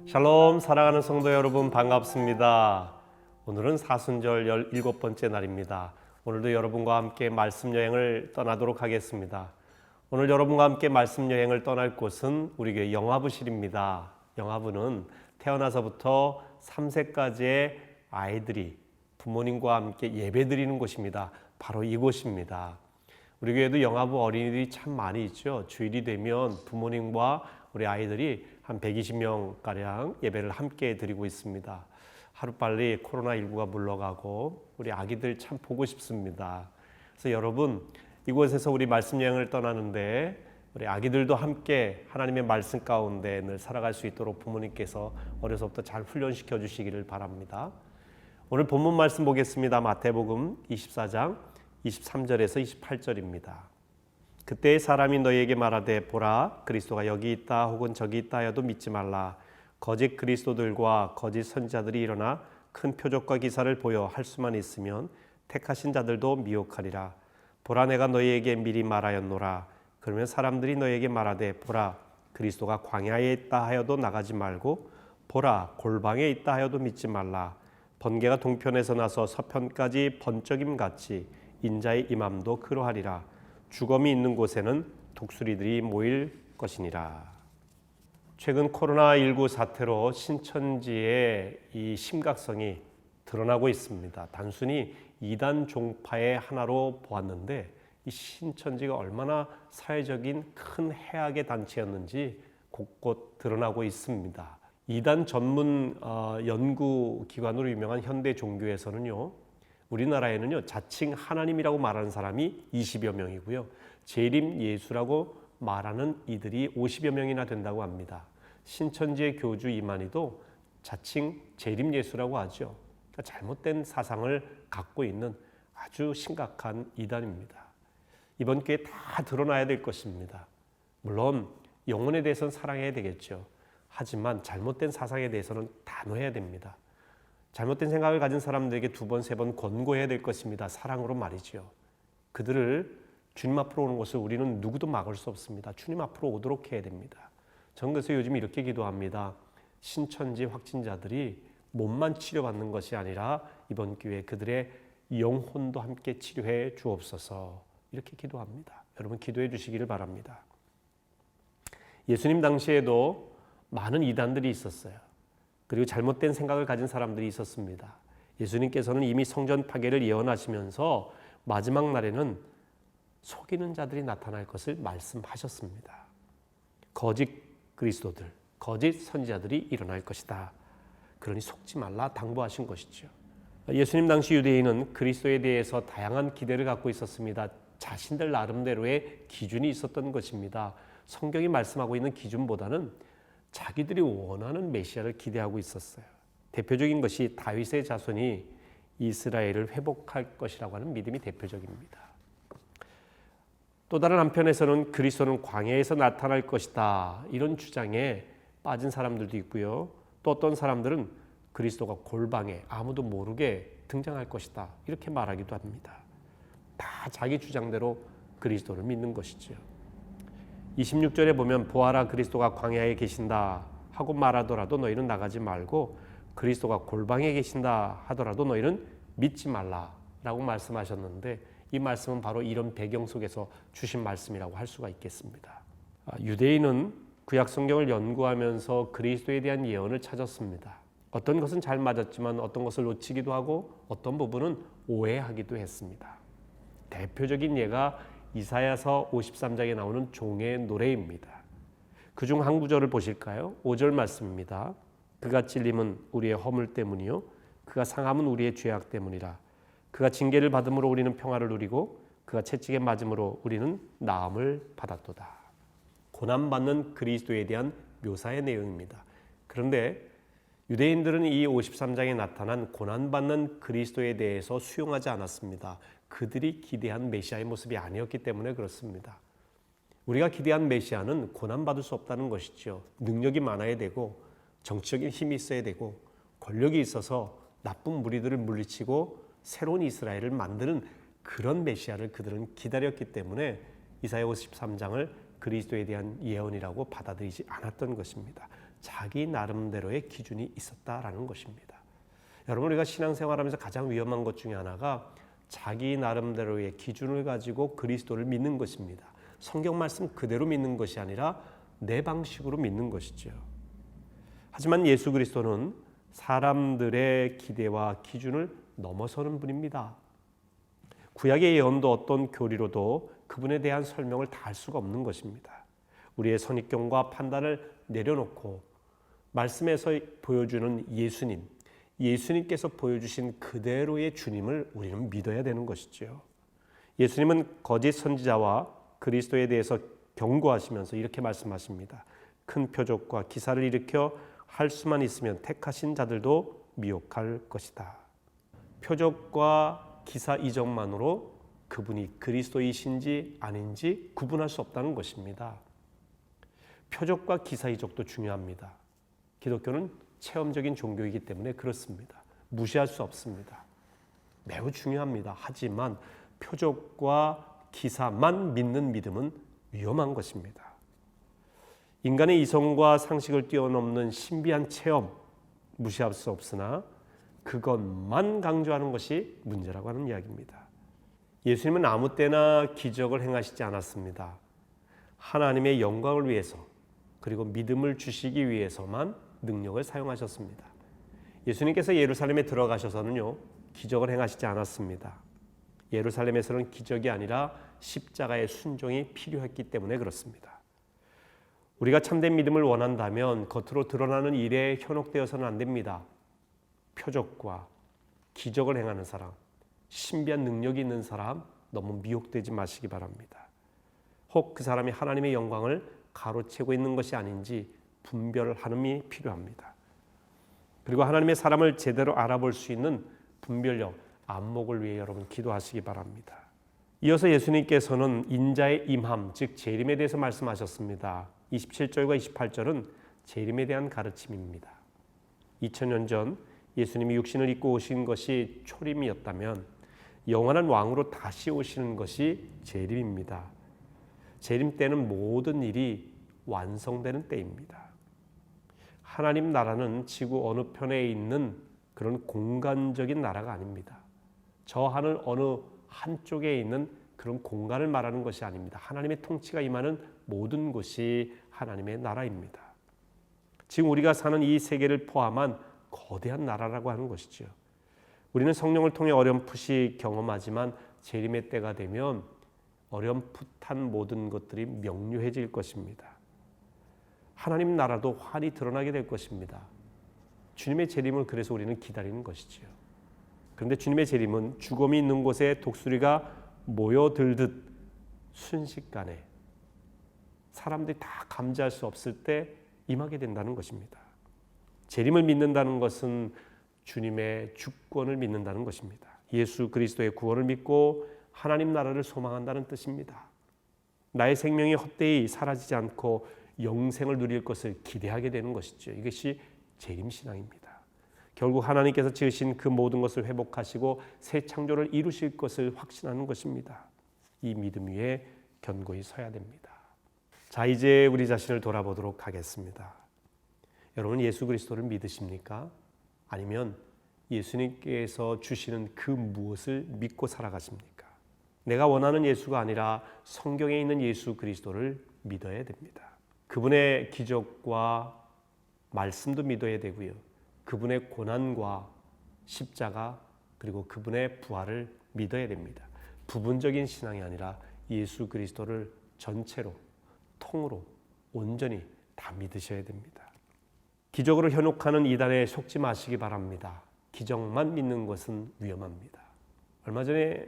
샬롬, 사랑하는 성도 여러분, 반갑습니다. 오늘은 사순절 17번째 날입니다. 오늘도 여러분과 함께 말씀 여행을 떠나도록 하겠습니다. 오늘 여러분과 함께 말씀 여행을 떠날 곳은 우리 교회 영화부실입니다. 영화부는 태어나서부터 3세까지의 아이들이 부모님과 함께 예배드리는 곳입니다. 바로 이곳입니다. 우리 교회도 영화부 어린이들이 참 많이 있죠. 주일이 되면 부모님과 우리 아이들이 한 120명가량 예배를 함께 드리고 있습니다. 하루빨리 코로나19가 물러가고 우리 아기들 참 보고 싶습니다. 그래서 여러분, 이곳에서 우리 말씀 여행을 떠나는데 우리 아기들도 함께 하나님의 말씀 가운데 늘 살아갈 수 있도록 부모님께서 어려서부터 잘 훈련시켜 주시기를 바랍니다. 오늘 본문 말씀 보겠습니다. 마태복음 24장 23절에서 28절입니다. 그때 사람이 너희에게 말하되 보라 그리스도가 여기 있다 혹은 저기 있다 하여도 믿지 말라. 거짓 그리스도들과 거짓 선지자들이 일어나 큰 표적과 기사를 보여 할 수만 있으면 택하신 자들도 미혹하리라. 보라 내가 너희에게 미리 말하였노라. 그러면 사람들이 너희에게 말하되 보라 그리스도가 광야에 있다 하여도 나가지 말고 보라 골방에 있다 하여도 믿지 말라. 번개가 동편에서 나서 서편까지 번쩍임 같이 인자의 임함도 그러하리라. 주검이 있는 곳에는 독수리들이 모일 것이니라. 최근 코로나19 사태로 신천지의 이 심각성이 드러나고 있습니다. 단순히 이단 종파의 하나로 보았는데 이 신천지가 얼마나 사회적인 큰 해악의 단체였는지 곳곳 드러나고 있습니다. 이단 전문 연구기관으로 유명한 현대 종교에서는요, 우리나라에는요 자칭 하나님이라고 말하는 사람이 20여 명이고요, 재림 예수라고 말하는 이들이 50여 명이나 된다고 합니다. 신천지의 교주 이만희도 자칭 재림 예수라고 하죠. 그러니까 잘못된 사상을 갖고 있는 아주 심각한 이단입니다. 이번 기회에 다 드러나야 될 것입니다. 물론 영혼에 대해서는 사랑해야 되겠죠. 하지만 잘못된 사상에 대해서는 단호해야 됩니다. 잘못된 생각을 가진 사람들에게 2번, 3번 권고해야 될 것입니다. 사랑으로 말이죠. 그들을 주님 앞으로 오는 것을 우리는 누구도 막을 수 없습니다. 주님 앞으로 오도록 해야 됩니다. 저는 그래서 요즘 이렇게 기도합니다. 신천지 확진자들이 몸만 치료받는 것이 아니라 이번 기회에 그들의 영혼도 함께 치료해 주옵소서, 이렇게 기도합니다. 여러분 기도해 주시기를 바랍니다. 예수님 당시에도 많은 이단들이 있었어요. 그리고 잘못된 생각을 가진 사람들이 있었습니다. 예수님께서는 이미 성전 파괴를 예언하시면서 마지막 날에는 속이는 자들이 나타날 것을 말씀하셨습니다. 거짓 그리스도들, 거짓 선지자들이 일어날 것이다. 그러니 속지 말라 당부하신 것이죠. 예수님 당시 유대인은 그리스도에 대해서 다양한 기대를 갖고 있었습니다. 자신들 나름대로의 기준이 있었던 것입니다. 성경이 말씀하고 있는 기준보다는 자기들이 원하는 메시아를 기대하고 있었어요. 대표적인 것이 다윗의 자손이 이스라엘을 회복할 것이라고 하는 믿음이 대표적입니다. 또 다른 한편에서는 그리스도는 광야에서 나타날 것이다, 이런 주장에 빠진 사람들도 있고요. 또 어떤 사람들은 그리스도가 골방에 아무도 모르게 등장할 것이다, 이렇게 말하기도 합니다. 다 자기 주장대로 그리스도를 믿는 것이죠. 26절에 보면 보아라 그리스도가 광야에 계신다 하고 말하더라도 너희는 나가지 말고 그리스도가 골방에 계신다 하더라도 너희는 믿지 말라라고 말씀하셨는데, 이 말씀은 바로 이런 배경 속에서 주신 말씀이라고 할 수가 있겠습니다. 유대인은 구약 성경을 연구하면서 그리스도에 대한 예언을 찾았습니다. 어떤 것은 잘 맞았지만 어떤 것을 놓치기도 하고 어떤 부분은 오해하기도 했습니다. 대표적인 예가 이사야서 53장에 나오는 종의 노래입니다. 그중 한 구절을 보실까요? 5절 말씀입니다. 그가 찔림은 우리의 허물 때문이요 그가 상함은 우리의 죄악 때문이라. 그가 징계를 받음으로 우리는 평화를 누리고 그가 채찍에 맞음으로 우리는 나음을 받았도다. 고난받는 그리스도에 대한 묘사의 내용입니다. 그런데 유대인들은 이 53장에 나타난 고난받는 그리스도에 대해서 수용하지 않았습니다. 그들이 기대한 메시아의 모습이 아니었기 때문에 그렇습니다. 우리가 기대한 메시아는 고난받을 수 없다는 것이죠. 능력이 많아야 되고 정치적인 힘이 있어야 되고 권력이 있어서 나쁜 무리들을 물리치고 새로운 이스라엘을 만드는 그런 메시아를 그들은 기다렸기 때문에 이사야 53장을 그리스도에 대한 예언이라고 받아들이지 않았던 것입니다. 자기 나름대로의 기준이 있었다라는 것입니다. 여러분, 우리가 신앙생활하면서 가장 위험한 것 중에 하나가 자기 나름대로의 기준을 가지고 그리스도를 믿는 것입니다. 성경 말씀 그대로 믿는 것이 아니라 내 방식으로 믿는 것이죠. 하지만 예수 그리스도는 사람들의 기대와 기준을 넘어서는 분입니다. 구약의 예언도 어떤 교리로도 그분에 대한 설명을 다 할 수가 없는 것입니다. 우리의 선입견과 판단을 내려놓고 말씀에서 보여주는 예수님께서 보여주신 그대로의 주님을 우리는 믿어야 되는 것이죠. 예수님은 거짓 선지자와 그리스도에 대해서 경고하시면서 이렇게 말씀하십니다. 큰 표적과 기사를 일으켜 할 수만 있으면 택하신 자들도 미혹할 것이다. 표적과 기사 이적만으로 그분이 그리스도이신지 아닌지 구분할 수 없다는 것입니다. 표적과 기사 이적도 중요합니다. 기독교는 체험적인 종교이기 때문에 그렇습니다. 무시할 수 없습니다. 매우 중요합니다. 하지만 표적과 기사만 믿는 믿음은 위험한 것입니다. 인간의 이성과 상식을 뛰어넘는 신비한 체험 무시할 수 없으나 그것만 강조하는 것이 문제라고 하는 이야기입니다. 예수님은 아무 때나 기적을 행하시지 않았습니다. 하나님의 영광을 위해서 그리고 믿음을 주시기 위해서만 능력을 사용하셨습니다. 예수님께서 예루살렘에 들어가셔서는요, 기적을 행하시지 않았습니다. 예루살렘에서는 기적이 아니라 십자가의 순종이 필요했기 때문에 그렇습니다. 우리가 참된 믿음을 원한다면 겉으로 드러나는 일에 현혹되어서는 안 됩니다. 표적과 기적을 행하는 사람, 신비한 능력이 있는 사람 너무 미혹되지 마시기 바랍니다. 혹 그 사람이 하나님의 영광을 가로채고 있는 것이 아닌지 분별함이 필요합니다. 그리고 하나님의 사람을 제대로 알아볼 수 있는 분별력, 안목을 위해 여러분 기도하시기 바랍니다. 이어서 예수님께서는 인자의 임함, 즉 재림에 대해서 말씀하셨습니다. 27절과 28절은 재림에 대한 가르침입니다. 2000년 전 예수님이 육신을 입고 오신 것이 초림이었다면 영원한 왕으로 다시 오시는 것이 재림입니다. 재림 때는 모든 일이 완성되는 때입니다. 하나님 나라는 지구 어느 편에 있는 그런 공간적인 나라가 아닙니다. 저 하늘 어느 한쪽에 있는 그런 공간을 말하는 것이 아닙니다. 하나님의 통치가 임하는 모든 곳이 하나님의 나라입니다. 지금 우리가 사는 이 세계를 포함한 거대한 나라라고 하는 것이죠. 우리는 성령을 통해 어렴풋이 경험하지만 재림의 때가 되면 어렴풋한 모든 것들이 명료해질 것입니다. 하나님 나라도 환히 드러나게 될 것입니다. 주님의 재림을 그래서 우리는 기다리는 것이지요. 그런데 주님의 재림은 죽음이 있는 곳에 독수리가 모여들듯 순식간에 사람들이 다 감지할 수 없을 때 임하게 된다는 것입니다. 재림을 믿는다는 것은 주님의 주권을 믿는다는 것입니다. 예수 그리스도의 구원을 믿고 하나님 나라를 소망한다는 뜻입니다. 나의 생명이 헛되이 사라지지 않고 영생을 누릴 것을 기대하게 되는 것이죠. 이것이 재림신앙입니다. 결국 하나님께서 지으신 그 모든 것을 회복하시고 새 창조를 이루실 것을 확신하는 것입니다. 이 믿음 위에 견고히 서야 됩니다. 자, 이제 우리 자신을 돌아보도록 하겠습니다. 여러분, 예수 그리스도를 믿으십니까? 아니면 예수님께서 주시는 그 무엇을 믿고 살아가십니까? 내가 원하는 예수가 아니라 성경에 있는 예수 그리스도를 믿어야 됩니다. 그분의 기적과 말씀도 믿어야 되고요. 그분의 고난과 십자가 그리고 그분의 부활을 믿어야 됩니다. 부분적인 신앙이 아니라 예수 그리스도를 전체로 통으로 온전히 다 믿으셔야 됩니다. 기적으로 현혹하는 이단에 속지 마시기 바랍니다. 기적만 믿는 것은 위험합니다. 얼마 전에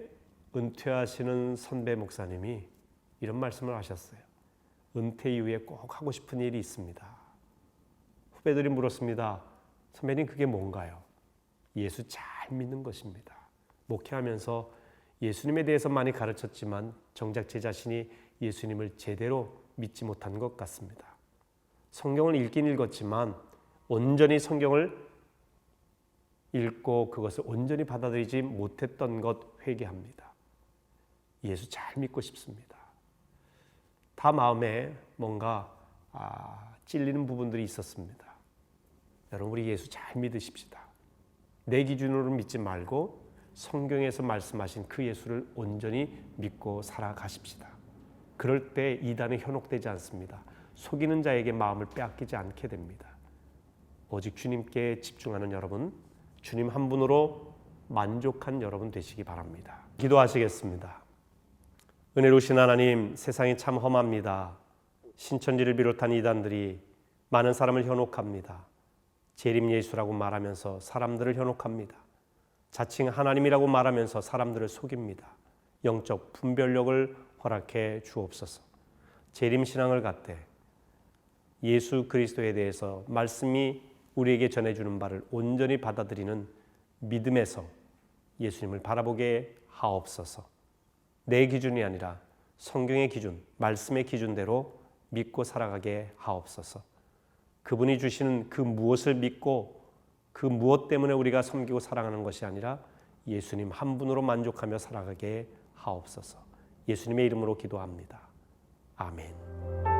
은퇴하시는 선배 목사님이 이런 말씀을 하셨어요. 은퇴 이후에 꼭 하고 싶은 일이 있습니다. 후배들이 물었습니다. 선배님, 그게 뭔가요? 예수 잘 믿는 것입니다. 목회하면서 예수님에 대해서 많이 가르쳤지만 정작 제 자신이 예수님을 제대로 믿지 못한 것 같습니다. 성경을 읽긴 읽었지만 온전히 성경을 읽고 그것을 온전히 받아들이지 못했던 것 회개합니다. 예수 잘 믿고 싶습니다. 다 마음에 뭔가 찔리는 부분들이 있었습니다. 여러분, 우리 예수 잘 믿으십시다. 내 기준으로 믿지 말고 성경에서 말씀하신 그 예수를 온전히 믿고 살아가십시다. 그럴 때 이단에 현혹되지 않습니다. 속이는 자에게 마음을 빼앗기지 않게 됩니다. 오직 주님께 집중하는 여러분, 주님 한 분으로 만족한 여러분 되시기 바랍니다. 기도하시겠습니다. 은혜로우신 하나님, 세상이 참 험합니다. 신천지를 비롯한 이단들이 많은 사람을 현혹합니다. 재림 예수라고 말하면서 사람들을 현혹합니다. 자칭 하나님이라고 말하면서 사람들을 속입니다. 영적 분별력을 허락해 주옵소서. 재림 신앙을 갖되 예수 그리스도에 대해서 말씀이 우리에게 전해주는 바를 온전히 받아들이는 믿음에서 예수님을 바라보게 하옵소서. 내 기준이 아니라 성경의 기준, 말씀의 기준대로 믿고 살아가게 하옵소서. 그분이 주시는 그 무엇을 믿고 그 무엇 때문에 우리가 섬기고 사랑하는 것이 아니라 예수님 한 분으로 만족하며 살아가게 하옵소서. 예수님의 이름으로 기도합니다. 아멘.